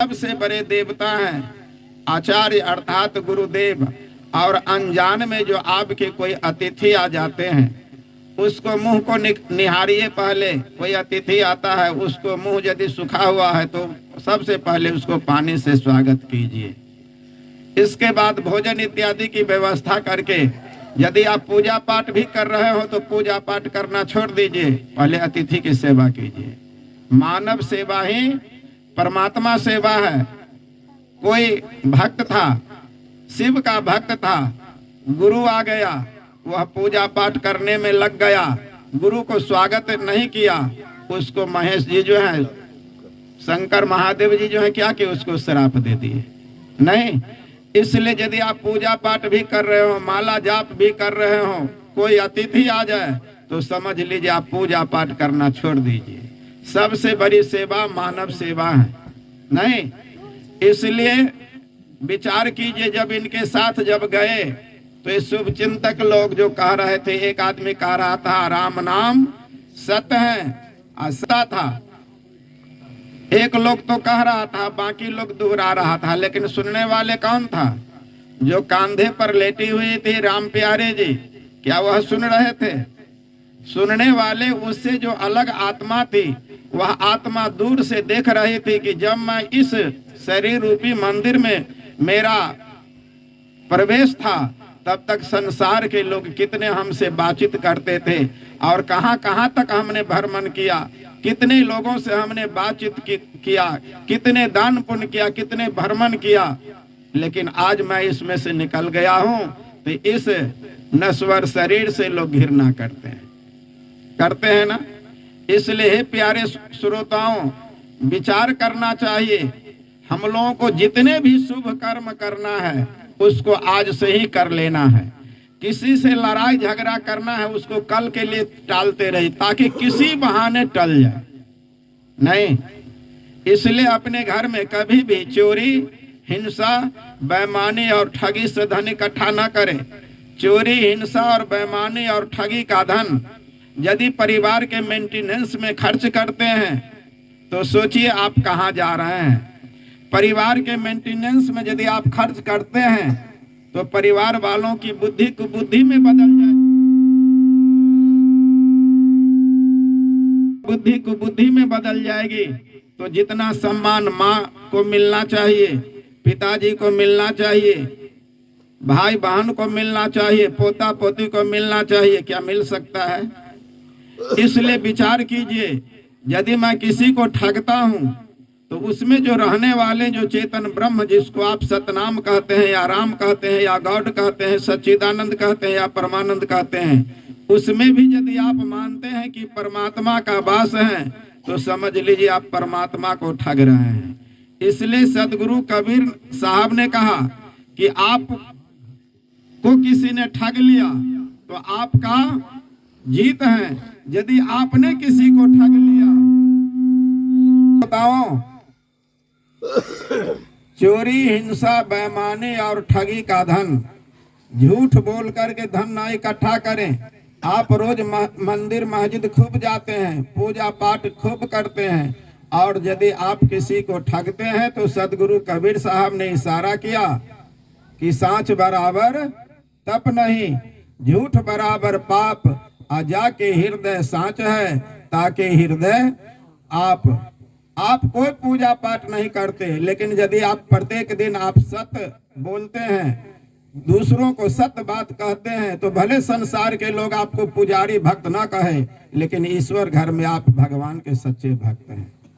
सबसे बड़े देवता हैं आचार्य अर्थात गुरुदेव। और अनजान में जो आपके कोई अतिथि आ जाते हैं उसको मुंह को निहारिए। पहले कोई अतिथि आता है उसको मुंह यदि सूखा हुआ है तो सबसे पहले उसको पानी से स्वागत कीजिए। इसके बाद भोजन इत्यादि की व्यवस्था करके यदि आप पूजा पाठ भी कर रहे हो तो पूजा पाठ करना छोड़ दीजिए, पहले अतिथि की सेवा कीजिए। मानव सेवा ही परमात्मा सेवा है। कोई भक्त था, शिव का भक्त था, गुरु आ गया, वह पूजा पाठ करने में लग गया, गुरु को स्वागत नहीं किया, उसको महेश जी जो है, शंकर महादेव जी जो है क्या कि उसको श्राप दे दिए। नहीं, इसलिए यदि आप पूजा पाठ भी कर रहे हो, माला जाप भी कर रहे हो, कोई अतिथि आ जाए तो समझ लीजिए आप पूजा पाठ करना छोड़ दीजिए। सबसे बड़ी सेवा मानव सेवा है। नहीं, इसलिए विचार कीजिए, जब इनके साथ जब गए तो ये शुभ चिंतक लोग जो कह रहे थे, एक आदमी कह रहा था राम नाम सत्य है, असता था। एक लोग तो कह रहा था, बाकी लोग दोहरा रहा था, लेकिन सुनने वाले कौन था? जो कांधे पर लेटी हुई थी राम प्यारे जी, क्या वह सुन रहे थे? सुनने वाले उससे जो अलग आत्मा थी, वह आत्मा दूर से देख रही थी कि जब मैं इस शरीर रूपी मंदिर में मेरा प्रवेश था तब तक संसार के लोग कितने हमसे बातचीत करते थे और कहां कहां तक हमने भ्रमण किया, कितने लोगों से हमने बातचीत किया, कितने दान पुण्य किया, कितने भ्रमण किया, लेकिन आज मैं इसमें से निकल गया हूं तो इस नश्वर शरीर से लोग घृणा करते हैं ना। इसलिए हे प्यारे श्रोताओं, विचार करना चाहिए। हम लोगों को जितने भी शुभ कर्म करना है उसको आज से ही कर लेना है। किसी से लड़ाई झगड़ा करना है उसको कल के लिए टालते रहिए ताकि किसी बहाने टल जाए। नहीं, इसलिए अपने घर में कभी भी चोरी, हिंसा, बेईमानी और ठगी से धन इकट्ठा न करें। चोरी, हिंसा और बेईमानी और ठगी का धन यदि परिवार के मेंटेनेंस में खर्च करते हैं तो सोचिए आप कहां जा रहे हैं। परिवार के मेंटेनेंस में यदि आप खर्च करते हैं तो परिवार वालों की बुद्धि को बुद्धि में बदल जाए, बुद्धि को बुद्धि में बदल जाएगी। तो जितना सम्मान माँ को मिलना चाहिए, पिताजी को मिलना चाहिए, भाई बहन को मिलना चाहिए, पोता पोती को मिलना चाहिए, क्या मिल सकता है? इसलिए विचार कीजिए, यदि मैं किसी को ठगता हूं तो उसमें जो रहने वाले जो चेतन ब्रह्म, जिसको आप सतनाम कहते हैं या राम कहते हैं या गॉड कहते हैं, सच्चिदानंद कहते हैं या परमानंद कहते हैं, उसमें भी यदि आप मानते हैं कि परमात्मा का वास है तो समझ लीजिए आप परमात्मा को ठग रहे हैं। इसलिए सदगुरु कबीर साहब ने कहा कि आप को किसी ने ठग लिया तो आपका जीत है, यदि आपने किसी को ठग लिया। बताओ, चोरी, हिंसा, बेईमानी और ठगी का धन, झूठ बोल करके धन ना इकट्ठा करें। आप रोज मंदिर मस्जिद खूब जाते हैं, पूजा पाठ खूब करते हैं, और यदि आप किसी को ठगते हैं तो सदगुरु कबीर साहब ने इशारा किया कि सांच बराबर तप नहीं, झूठ बराबर पाप, आजा के हृदय सांच है ताकि हृदय आप कोई पूजा पाठ नहीं करते, लेकिन यदि आप प्रत्येक दिन आप सत्य बोलते हैं, दूसरों को सत्य बात कहते हैं, तो भले संसार के लोग आपको पुजारी भक्त ना कहे, लेकिन ईश्वर घर में आप भगवान के सच्चे भक्त हैं।